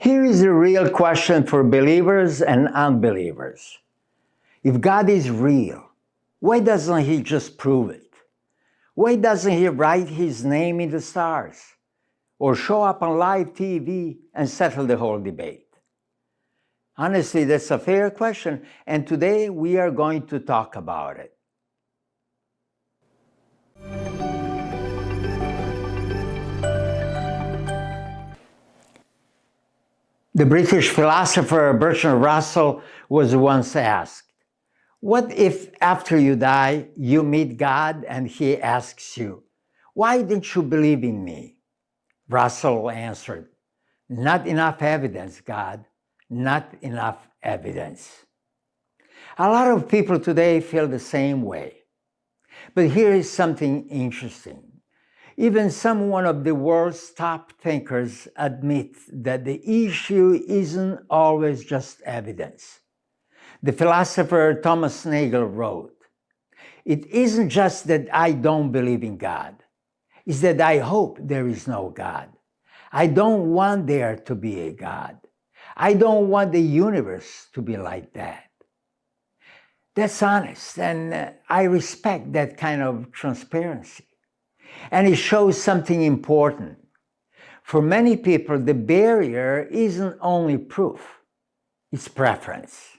Here is the real question for believers and unbelievers. If God is real, why doesn't He just prove it? Why doesn't He write His name in the stars? Or show up on live TV and settle the whole debate? Honestly, that's a fair question, and today we are going to talk about it. The British philosopher Bertrand Russell was once asked, "What if after you die, you meet God and He asks you, 'Why didn't you believe in me?'" Russell answered, "Not enough evidence, God, not enough evidence." A lot of people today feel the same way. But here is something interesting. Even some one of the world's top thinkers admit that the issue isn't always just evidence. The philosopher Thomas Nagel wrote, "It isn't just that I don't believe in God. It's that I hope there is no God. I don't want there to be a God. I don't want the universe to be like that." That's honest, and I respect that kind of transparency. And it shows something important. For many people, the barrier isn't only proof, it's preference.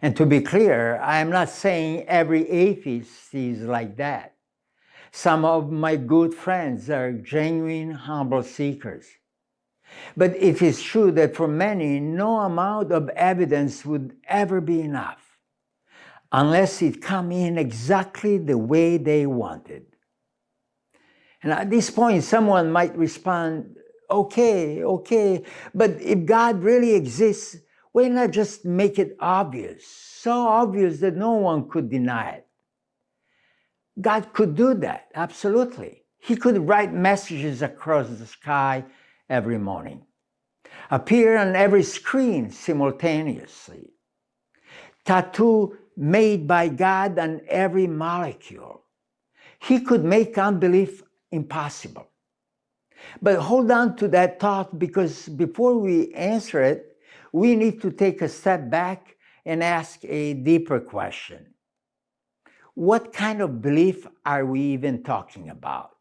And to be clear, I am not saying every atheist is like that. Some of my good friends are genuine, humble seekers. But it is true that for many, no amount of evidence would ever be enough, unless it come in exactly the way they wanted. And at this point, someone might respond, okay, but if God really exists, why not just make it obvious? So obvious that no one could deny it. God could do that, absolutely. He could write messages across the sky every morning, appear on every screen simultaneously, tattoo made by God on every molecule. He could make unbelief impossible. But hold on to that thought, because before we answer it, we need to take a step back and ask a deeper question. What kind of belief are we even talking about?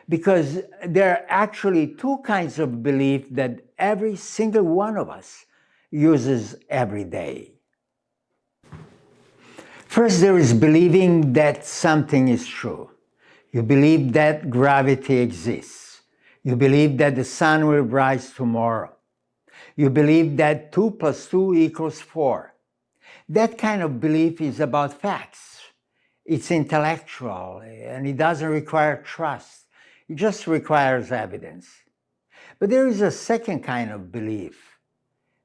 Because there are actually two kinds of belief that every single one of us uses every day. First, there is believing that something is true. You believe that gravity exists. You believe that the sun will rise tomorrow. You believe that 2 + 2 = 4. That kind of belief is about facts. It's intellectual, and it doesn't require trust. It just requires evidence. But there is a second kind of belief,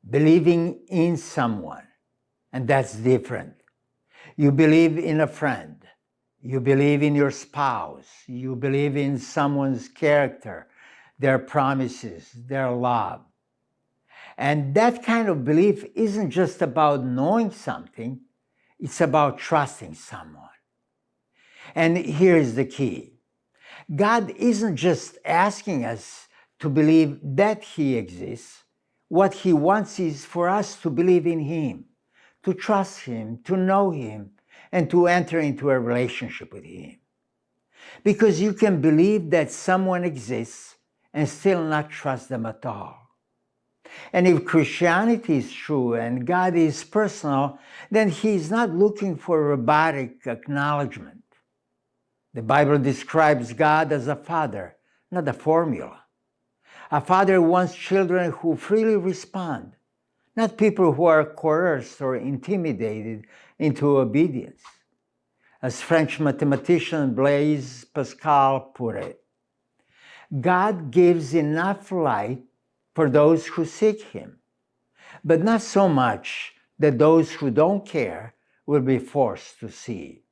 believing in someone, and that's different. You believe in a friend. You believe in your spouse. You believe in someone's character, their promises, their love. And that kind of belief isn't just about knowing something, it's about trusting someone. And here is the key. God isn't just asking us to believe that He exists. What He wants is for us to believe in Him, to trust Him, to know Him, and to enter into a relationship with Him. Because you can believe that someone exists and still not trust them at all. And if Christianity is true and God is personal, then He is not looking for robotic acknowledgement. The Bible describes God as a father, not a formula. A father wants children who freely respond, not people who are coerced or intimidated into obedience. As French mathematician Blaise Pascal put it, God gives enough light for those who seek Him, but not so much that those who don't care will be forced to see.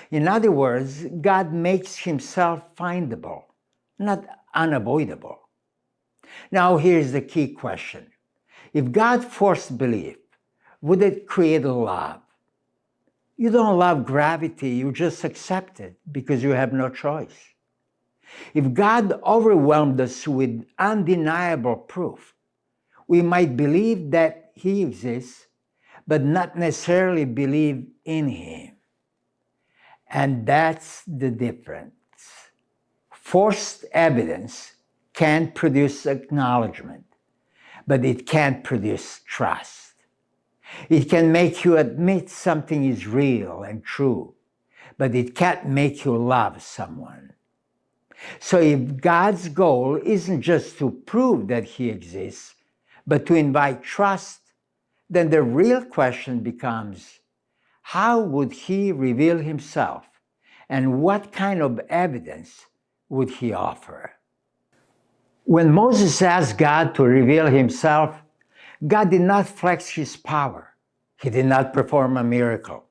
In other words, God makes Himself findable, not unavoidable. Now here's the key question. If God forced belief, would it create love? You don't love gravity, you just accept it because you have no choice. If God overwhelmed us with undeniable proof, we might believe that He exists, but not necessarily believe in Him. And that's the difference. Forced evidence can produce acknowledgement, but it can't produce trust. It can make you admit something is real and true, but it can't make you love someone. So if God's goal isn't just to prove that He exists, but to invite trust, then the real question becomes, how would He reveal Himself, and what kind of evidence would He offer? When Moses asked God to reveal Himself, God did not flex His power. He did not perform a miracle.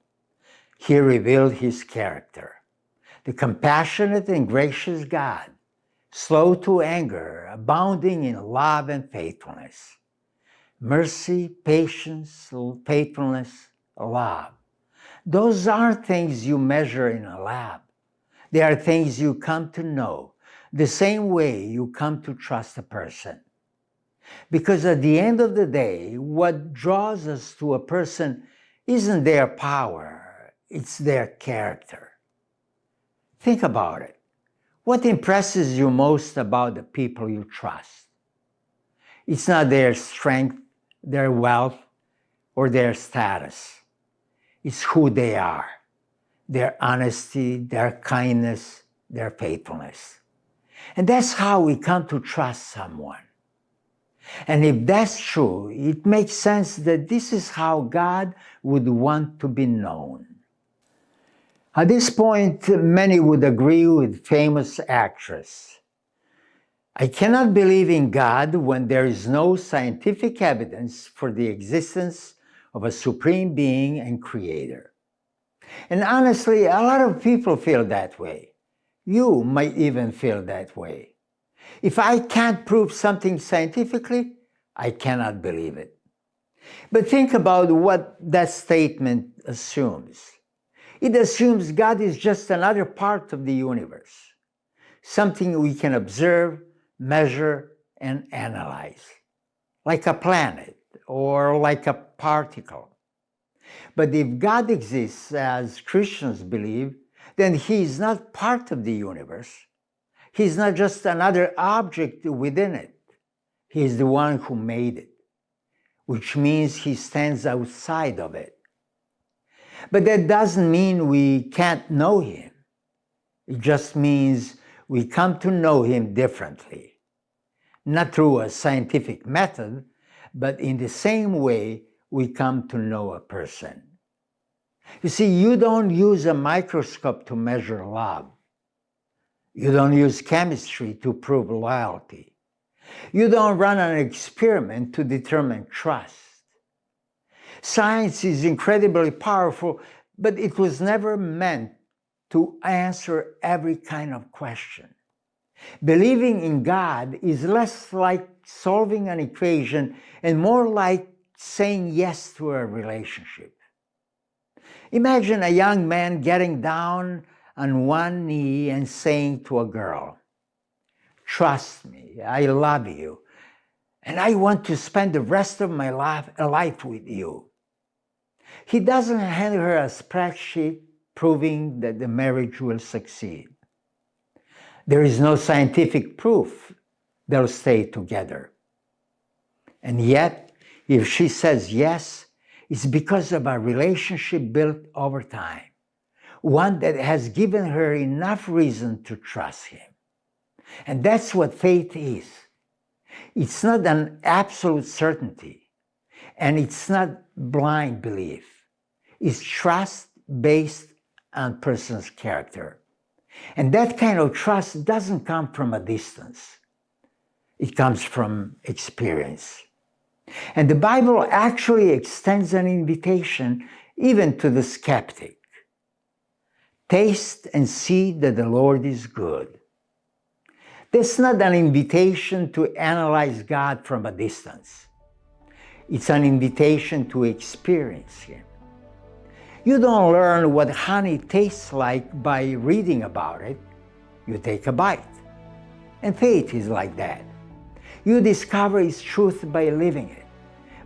He revealed His character. The compassionate and gracious God, slow to anger, abounding in love and faithfulness. Mercy, patience, faithfulness, love. Those aren't things you measure in a lab. They are things you come to know, the same way you come to trust a person. Because at the end of the day, what draws us to a person isn't their power, it's their character. Think about it. What impresses you most about the people you trust? It's not their strength, their wealth, or their status. It's who they are, their honesty, their kindness, their faithfulness. And that's how we come to trust someone. And if that's true, it makes sense that this is how God would want to be known. At this point, many would agree with famous actress. I cannot believe in God when there is no scientific evidence for the existence of a supreme being and creator. And honestly, a lot of people feel that way. You might even feel that way. If I can't prove something scientifically, I cannot believe it. But think about what that statement assumes. It assumes God is just another part of the universe, something we can observe, measure, and analyze, like a planet or like a particle. But if God exists as Christians believe, then He is not part of the universe. He is not just another object within it. He is the one who made it, which means He stands outside of it. But that doesn't mean we can't know Him. It just means we come to know Him differently. Not through a scientific method, but in the same way we come to know a person. You see, you don't use a microscope to measure love. You don't use chemistry to prove loyalty. You don't run an experiment to determine trust. Science is incredibly powerful, but it was never meant to answer every kind of question. Believing in God is less like solving an equation and more like saying yes to a relationship. Imagine a young man getting down on one knee and saying to a girl, "Trust me, I love you, and I want to spend the rest of my life with you." He doesn't hand her a spreadsheet proving that the marriage will succeed. There is no scientific proof they'll stay together. And yet, if she says yes, it's because of a relationship built over time, one that has given her enough reason to trust Him. And that's what faith is. It's not an absolute certainty, and it's not blind belief. It's trust based on person's character. And that kind of trust doesn't come from a distance. It comes from experience. And the Bible actually extends an invitation even to the skeptic. Taste and see that the Lord is good. That's not an invitation to analyze God from a distance. It's an invitation to experience Him. You don't learn what honey tastes like by reading about it. You take a bite. And faith is like that. You discover His truth by living it,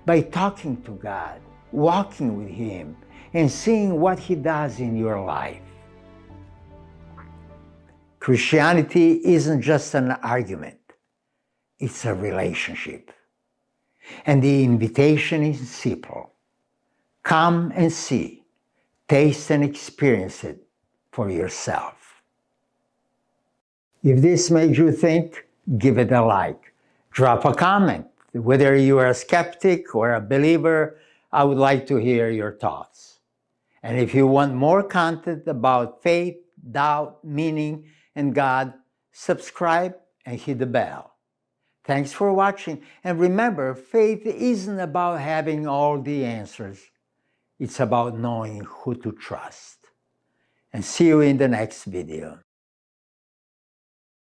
by talking to God, walking with Him, and seeing what He does in your life. Christianity isn't just an argument, it's a relationship. And the invitation is simple. Come and see, taste and experience it for yourself. If this made you think, give it a like. Drop a comment. Whether you are a skeptic or a believer, I would like to hear your thoughts. And if you want more content about faith, doubt, meaning, and God, subscribe and hit the bell. Thanks for watching. And remember, faith isn't about having all the answers. It's about knowing who to trust. And see you in the next video.